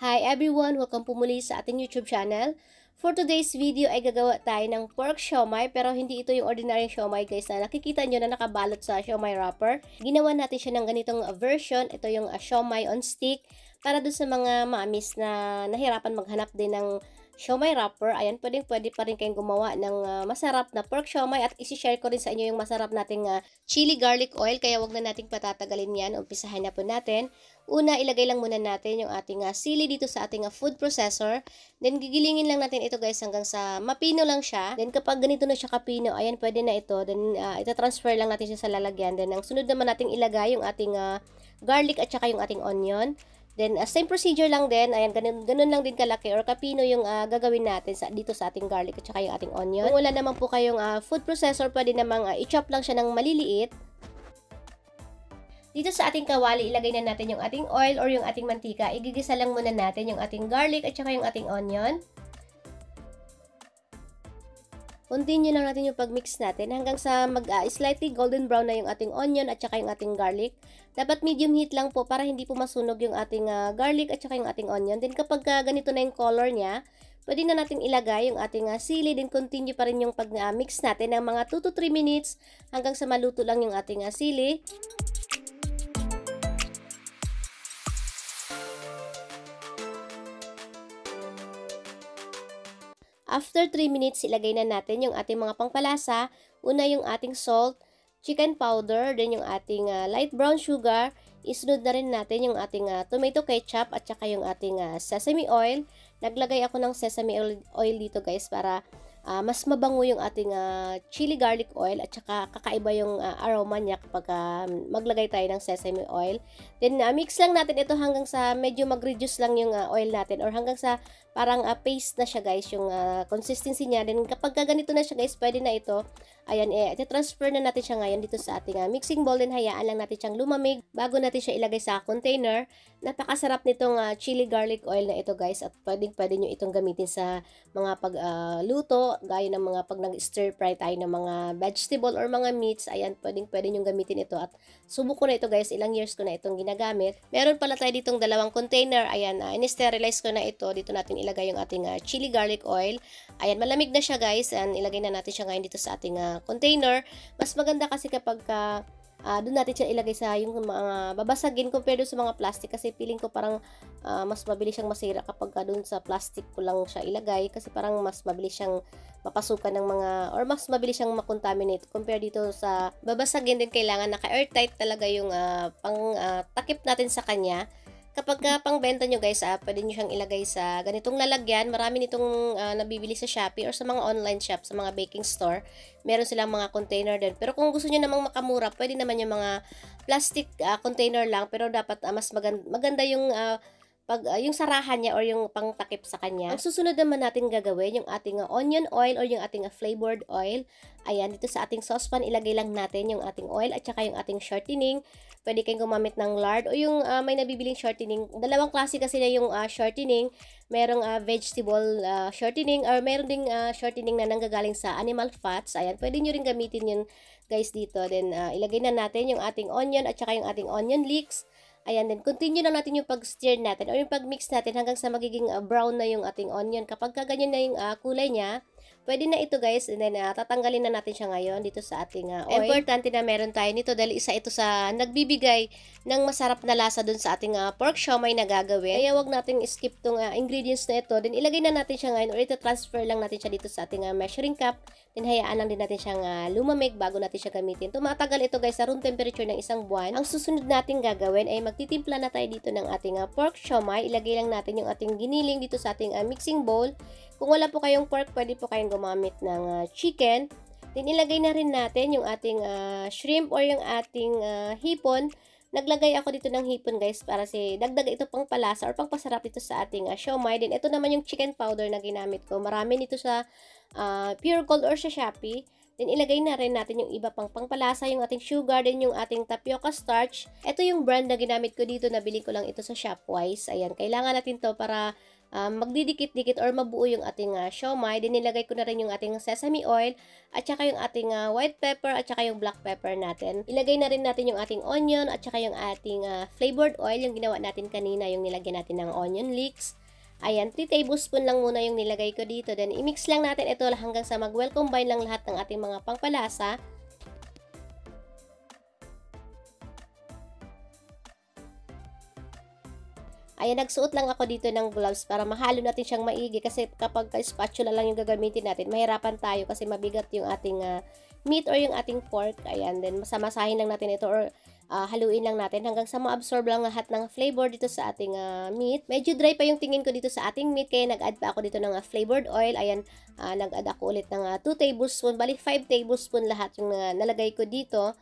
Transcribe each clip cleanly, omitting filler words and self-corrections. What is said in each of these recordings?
Hi everyone! Welcome po muli sa ating YouTube channel. For today's video ay gagawa tayo ng pork siomai pero hindi ito yung ordinary siomai guys na nakikita nyo na nakabalot sa siomai wrapper. Ginawa natin siya ng ganitong version. Ito yung siomai on stick para dun sa mga maamis na nahirapan maghanap din ng siomai wrapper. Ayan, pwede pa rin kayong gumawa ng masarap na pork siomai at isi-share ko rin sa inyo yung masarap nating chili garlic oil kaya wag na nating patatagalin yan. Umpisahan na po natin. Una, ilagay lang muna natin yung ating sili dito sa ating food processor. Then, gigilingin lang natin ito guys hanggang sa mapino lang siya. Then, kapag ganito na siya kapino, ayan, pwede na ito. Then, ita-transfer lang natin siya sa lalagyan. Then, ang sunod naman nating ilagay yung ating garlic at saka yung ating onion. Then, same procedure lang din. Ayan, ganun lang din kalaki or kapino yung gagawin natin dito sa ating garlic at saka yung ating onion. Kung wala naman po kayong food processor, pwede namang i-chop lang siya ng maliliit. Dito sa ating kawali, ilagay na natin yung ating oil or yung ating mantika. Igigisa lang muna natin yung ating garlic at saka yung ating onion. Continue lang natin yung pag-mix natin hanggang sa slightly golden brown na yung ating onion at saka yung ating garlic. Dapat medium heat lang po para hindi po masunog yung ating garlic at saka yung ating onion. Then kapag ganito na yung color niya, pwede na natin ilagay yung ating sili. Then continue pa rin yung pag-mix natin ng mga 2 to 3 minutes hanggang sa maluto lang yung ating sili. After 3 minutes, ilagay na natin yung ating mga pangpalasa. Una yung ating salt, chicken powder, then yung ating light brown sugar. Isunod na rin natin yung ating tomato ketchup at saka yung ating sesame oil. Naglagay ako ng sesame oil dito guys para mas mabango yung ating chili garlic oil at saka kakaiba yung aroma niya kapag maglagay tayo ng sesame oil. Then mix lang natin ito hanggang sa medyo mag-reduce lang yung oil natin or hanggang sa parang paste na siya guys yung consistency niya. Then kapag ganito na siya guys, pwede na ito. Ayan, i-transfer na natin siya ngayon dito sa ating mixing bowl. Then hayaan lang natin siyang lumamig bago natin siya ilagay sa container. Napakasarap nitong chili garlic oil na ito guys at pwede nyo itong gamitin sa mga pagluto, gaya ng mga pag nag-stir fry tayo ng mga vegetable or mga meats. Ayan, pwede nyo gamitin ito at subok ko na ito guys, ilang years ko na itong ginagamit. Meron pala tayo ditong dalawang container. Ayan, in-sterilize ko na ito. Dito natin ilagay yung ating chili garlic oil. Ayan, malamig na siya guys. And ilagay na natin siya ngayon dito sa ating container. Mas maganda kasi kapag doon natin siya ilagay sa yung mga babasagin compared sa mga plastic kasi feeling ko parang mas mabilis siyang masira kapag doon sa plastic ko lang siya ilagay kasi parang mas mabilis siyang mapasukan ng mga or mas mabilis siyang makontaminate compare dito sa babasagin din kailangan naka-airtight talaga yung takip natin sa kanya. Kapag pangbenta nyo guys, pwede nyo siyang ilagay sa ganitong lalagyan. Marami nitong nabibili sa Shopee or sa mga online shop, sa mga baking store. Meron silang mga container din. Pero kung gusto nyo namang makamura, pwede naman yung mga plastic container lang. Pero dapat mas maganda yung yung sarahan niya or yung pangtakip sa kanya. Ang susunod naman natin gagawin, yung ating onion oil or yung ating flavored oil. Ayan, dito sa ating saucepan, ilagay lang natin yung ating oil at saka yung ating shortening. Pwede kayong gumamit ng lard o yung may nabibiling shortening. Dalawang klase kasi na yung shortening. Merong vegetable shortening or meron ding shortening na nanggagaling sa animal fats. Ayan, pwede nyo rin gamitin yun guys dito. Then, ilagay na natin yung ating onion at saka yung ating onion leeks. Ayan, then continue lang natin yung pag-stir natin or yung pag-mix natin hanggang sa magiging brown na yung ating onion. Kapag ganyan na yung kulay niya, pwede na ito guys. And then, tatanggalin na natin siya ngayon dito sa ating oil. Importante na meron tayo nito dahil isa ito sa nagbibigay ng masarap na lasa dun sa ating pork siomai na gagawin. Kaya wag natin skip tong ingredients na ito. Then, ilagay na natin siya ngayon or ito-transfer lang natin siya dito sa ating measuring cup. Then, hayaan lang din natin siyang lumamig bago natin siya gamitin. Tumatagal ito guys sa room temperature ng 1 buwan. Ang susunod natin gagawin ay magtitimpla na tayo dito ng ating pork siomai. Ilagay lang natin yung ating giniling dito sa ating mixing bowl. Kung wala po kayong pork, pwede po kayong gumamit ng chicken. Then, ilagay na rin natin yung ating shrimp or yung ating hipon. Naglagay ako dito ng hipon guys para dagdag ito pang palasa or pang pasarap ito sa ating siomai. Then, ito naman yung chicken powder na ginamit ko. Marami nito sa Pure Gold or sa Shopee. Then, ilagay na rin natin yung iba pang pangpalasa, yung ating sugar, then yung ating tapioca starch. Ito yung brand na ginamit ko dito. Nabili ko lang ito sa Shopwise. Ayan, kailangan natin to para magdidikit-dikit or mabuo yung ating siomai. Then nilagay ko na rin yung ating sesame oil at saka yung ating white pepper at saka yung black pepper natin. Ilagay na rin natin yung ating onion at saka yung ating flavored oil, yung ginawa natin kanina, yung nilagyan natin ng onion leeks. Ayan, 3 tablespoon lang muna yung nilagay ko dito. Then, i-mix lang natin ito hanggang sa mag-well combine lang lahat ng ating mga pangpalasa. Ayan, nagsuot lang ako dito ng gloves para mahalo natin siyang maigi kasi kapag spatula lang yung gagamitin natin, mahirapan tayo kasi mabigat yung ating meat or yung ating pork. Ayan, then masamasahin lang natin ito or haluin lang natin hanggang sa ma-absorb lang lahat ng flavor dito sa ating meat. Medyo dry pa yung tingin ko dito sa ating meat kaya nag-add pa ako dito ng flavored oil. Ayan, nag-add ako ulit ng 2 tablespoon, bali 5 tablespoon lahat yung nalagay ko dito.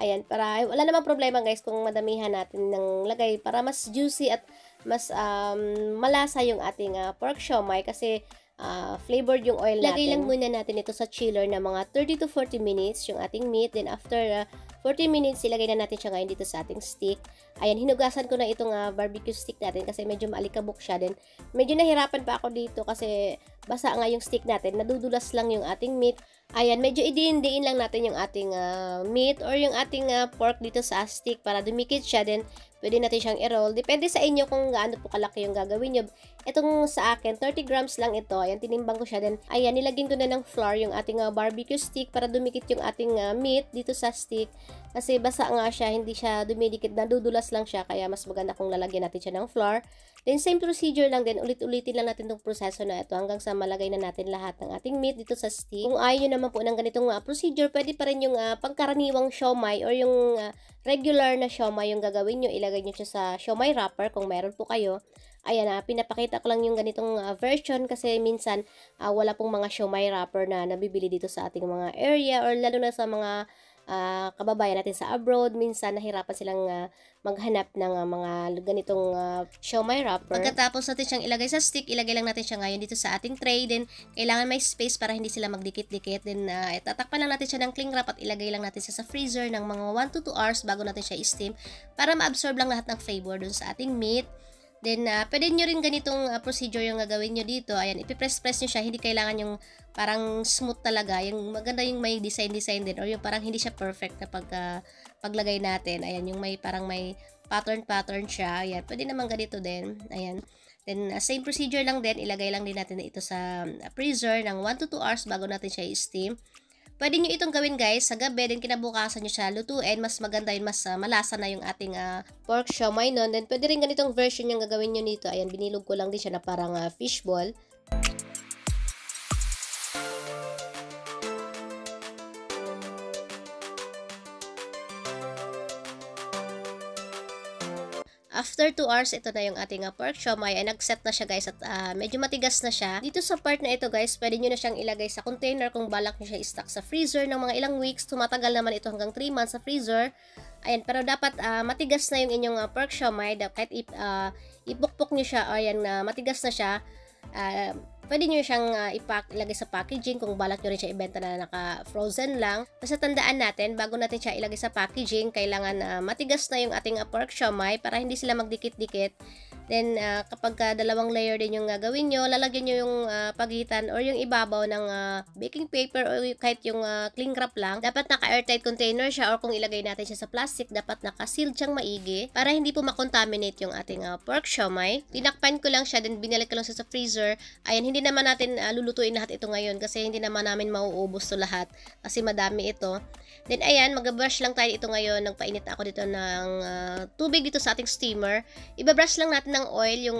Ayan, para wala namang problema guys kung madamihan natin ng lagay para mas juicy at mas malasa yung ating pork siomai kasi flavored yung oil natin. Lagay lang muna natin ito sa chiller na mga 30 to 40 minutes yung ating meat. Then after 40 minutes, ilagay na natin siya ngayon dito sa ating stick. Ayan, hinugasan ko na itong barbecue stick natin kasi medyo maalikabok siya. Then medyo nahirapan pa ako dito kasi basa nga yung stick natin. Nadudulas lang yung ating meat. Ayan, medyo idiin-diin lang natin yung ating meat or yung ating pork dito sa stick para dumikit siya. Then pwede natin siyang i-roll. Depende sa inyo kung gaano po kalaki yung gagawin nyo. Itong sa akin, 30 grams lang ito. Ayan, tinimbang ko siya. Then, ayan, nilagyan ko na ng flour yung ating barbecue stick para dumikit yung ating meat dito sa stick. Kasi basa nga siya, hindi siya dumidikit, nadudulas lang siya. Kaya mas maganda kung lalagyan natin siya ng flour. Then, same procedure lang din. Ulit-ulitin lang natin itong proseso na ito hanggang sa malagay na natin lahat ng ating meat dito sa stick. Kung ayaw nyo naman po ng ganitong procedure, pwede pa rin yung pangkaraniwang siomai or yung regular na siomai yung gagawin nyo. Ilagay nyo siya sa siomai wrapper kung meron po kayo. Ayan, pinapakita ko lang yung ganitong version kasi minsan wala pong mga siomai wrapper na nabibili dito sa ating mga area or lalo na sa mga kababayan natin sa abroad. Minsan nahirapan silang maghanap ng mga ganitong siomai wrapper. Pagkatapos natin siyang ilagay sa stick, ilagay lang natin siya ngayon dito sa ating tray. Then kailangan may space para hindi sila magdikit-dikit. Then tatakpan lang natin siya ng cling wrap at ilagay lang natin siya sa freezer ng mga 1 to 2 hours bago natin siya i-steam para ma-absorb lang lahat ng flavor dun sa ating meat. Then, pwede nyo rin ganitong procedure yung gagawin nyo dito. Ayan, ipipress-press nyo siya. Hindi kailangan yung parang smooth talaga. Yung maganda yung may design-design din. Or yung parang hindi siya perfect na paglagay natin. Ayan, yung may parang may pattern siya. Ayan, pwede naman ganito din. Ayan. Then, same procedure lang din. Ilagay lang din natin ito sa freezer ng 1 to 2 hours bago natin siya i-steam. Pwede nyo itong gawin guys sa gabi, then kinabukasan nyo siya lutuin, mas maganda yun, mas malasa na yung ating pork siomai nun. Then pwede rin ganitong version yung gagawin nyo nito. Ayan, binilog ko lang din siya na parang fishball. After 2 hours, ito na yung ating pork siomai. Ay, nag-set na siya guys at medyo matigas na siya. Dito sa part na ito guys, pwede nyo na siyang ilagay sa container kung balak nyo siya i-stock sa freezer ng mga ilang weeks. Tumatagal naman ito hanggang 3 months sa freezer. Ayan, pero dapat matigas na yung inyong pork siomai. Kahit ipukpok nyo siya, ayan, matigas na siya. Pwede nyo siyang ilagay sa packaging kung balak nyo rin siya ibenta na naka-frozen lang. Basta tandaan natin, bago natin siya ilagay sa packaging, kailangan matigas na yung ating pork siomai para hindi sila magdikit-dikit. Then, kapag dalawang layer din yung gagawin nyo, lalagyan nyo yung pagitan or yung ibabaw ng baking paper or kahit yung cling wrap lang. Dapat naka-airtight container siya or kung ilagay natin siya sa plastic, dapat naka-sealed siyang maigi para hindi po makontaminate yung ating pork siomai. Tinakpan ko lang siya, then binalik ko lang siya sa freezer. Ayan, hindi naman natin lulutuin lahat ito ngayon kasi hindi naman namin mauubos to lahat kasi madami ito. Then, ayan, mag-brush lang tayo ito ngayon. Nagpainit ako dito ng tubig dito sa ating steamer. Ibabrush lang natin ng oil yung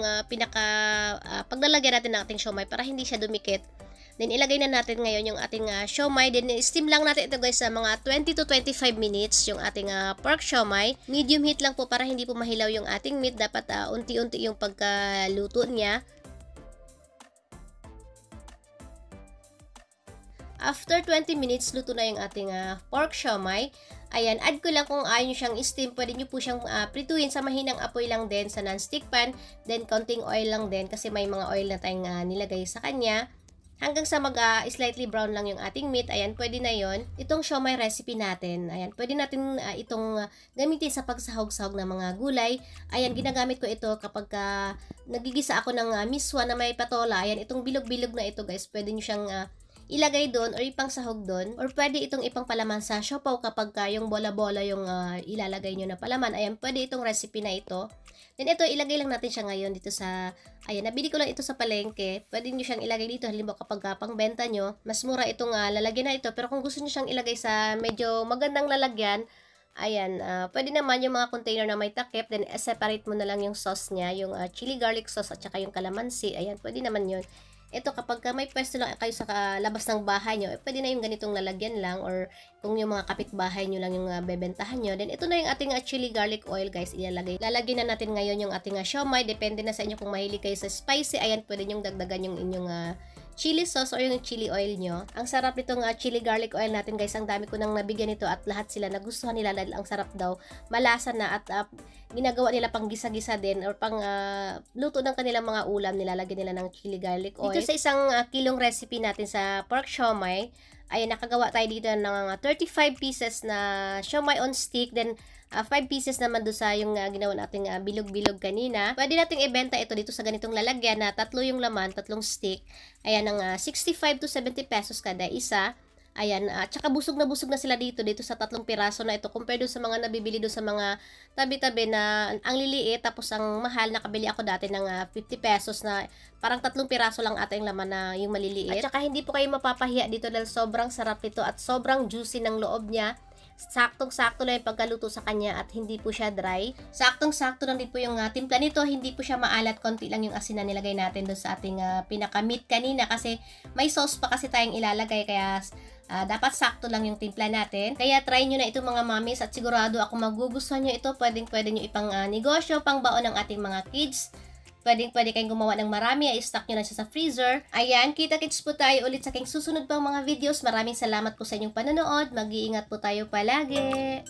paglalagyan natin ng ating siomai para hindi siya dumikit. Then, ilagay na natin ngayon yung ating siomai. Then, steam lang natin ito guys sa mga 20 to 25 minutes yung ating pork siomai. Medium heat lang po para hindi po mahilaw yung ating meat. Dapat unti-unti yung pagkaluto niya. After 20 minutes, luto na yung ating pork siomai. Ayan, add ko lang kung ayaw nyo siyang steam, pwede nyo po siyang prituin sa mahinang apoy lang din sa non-stick pan. Then, konting oil lang din kasi may mga oil na tayong nilagay sa kanya. hanggang sa slightly brown lang yung ating meat. Ayan, pwede na yon. Itong siomai recipe natin, ayan, pwede natin itong gamitin sa pagsahog-sahog ng mga gulay. Ayan, ginagamit ko ito kapag nagigisa ako ng miswa na may patola. Ayan, itong bilog-bilog na ito guys, pwede nyo siyang ilagay doon or ipang sahog doon, or pwede itong ipang palaman sa siopaw kapag yung bola-bola yung ilalagay nyo na palaman. Ayan, pwede itong recipe na ito. Then ito, ilagay lang natin siya ngayon dito sa, ayan, nabili ko lang ito sa palengke. Pwede nyo siyang ilagay dito, halimbawa kapag pangbenta nyo, mas mura itong lalagyan na ito. Pero kung gusto nyo siyang ilagay sa medyo magandang lalagyan, ayan, pwede naman yung mga container na may takip, then separate mo na lang yung sauce niya, yung chili garlic sauce at saka yung calamansi. Ayan, pwede naman yun. Ito, kapag may pwesto lang kayo sa labas ng bahay nyo, pwede na yung ganitong lalagyan lang, or kung yung mga kapitbahay nyo lang yung bebentahan nyo. Then, ito na yung ating chili garlic oil, guys, ilalagay. Lalagyan na natin ngayon yung ating siomai. Depende na sa inyo kung mahilig kayo sa spicy. Ayan, pwede nyong dagdagan yung inyong chili sauce or yung chili oil nyo. Ang sarap nitong chili garlic oil natin, guys. Ang dami ko nang nabigyan nito at lahat sila nagustuhan nila dahil ang sarap daw. Malasa na at ginagawa nila pang gisa-gisa din or pang luto ng kanilang mga ulam. Nilalagyan nila ng chili garlic oil. Dito sa isang kilong recipe natin sa pork siomai, ayan, nakagawa tayo dito ng 35 pieces na siomai on stick. Then 5 pieces naman doon sa yung ginawa nating bilog-bilog kanina. Pwede nating ibenta ito dito sa ganitong lalagyan na tatlo yung laman, tatlong stick. Ayan, ng 65 to 70 pesos kada isa. Ayan, tsaka busog na sila dito sa tatlong piraso na ito compared doon sa mga nabibili doon sa mga tabi-tabi na ang liliit, tapos ang mahal. Nakabili ako dati ng 50 pesos na parang tatlong piraso lang ata yung laman na yung maliliit. At tsaka hindi po kayo mapapahiya dito dahil sobrang sarap nito at sobrang juicy ng loob niya. Saktong-sakto lang yung pagkaluto sa kanya at hindi po siya dry. Saktong-sakto lang din po yung timpla nito. Hindi po siya maalat. Konti lang yung asin na nilagay natin doon sa ating pinaka-meat kanina kasi may sauce pa kasi tayong ilalagay. Kaya dapat sakto lang yung timpla natin. Kaya try nyo na ito mga mommies at sigurado ako magugustuhan nyo ito. Pwede nyo ipang negosyo, pang baon ng ating mga kids. Pwede kayong gumawa ng marami, i-stock nyo lang siya sa freezer. Ayan, kita-kits po tayo ulit sa aking susunod pang mga videos. Maraming salamat po sa inyong panonood. Mag-iingat po tayo palagi.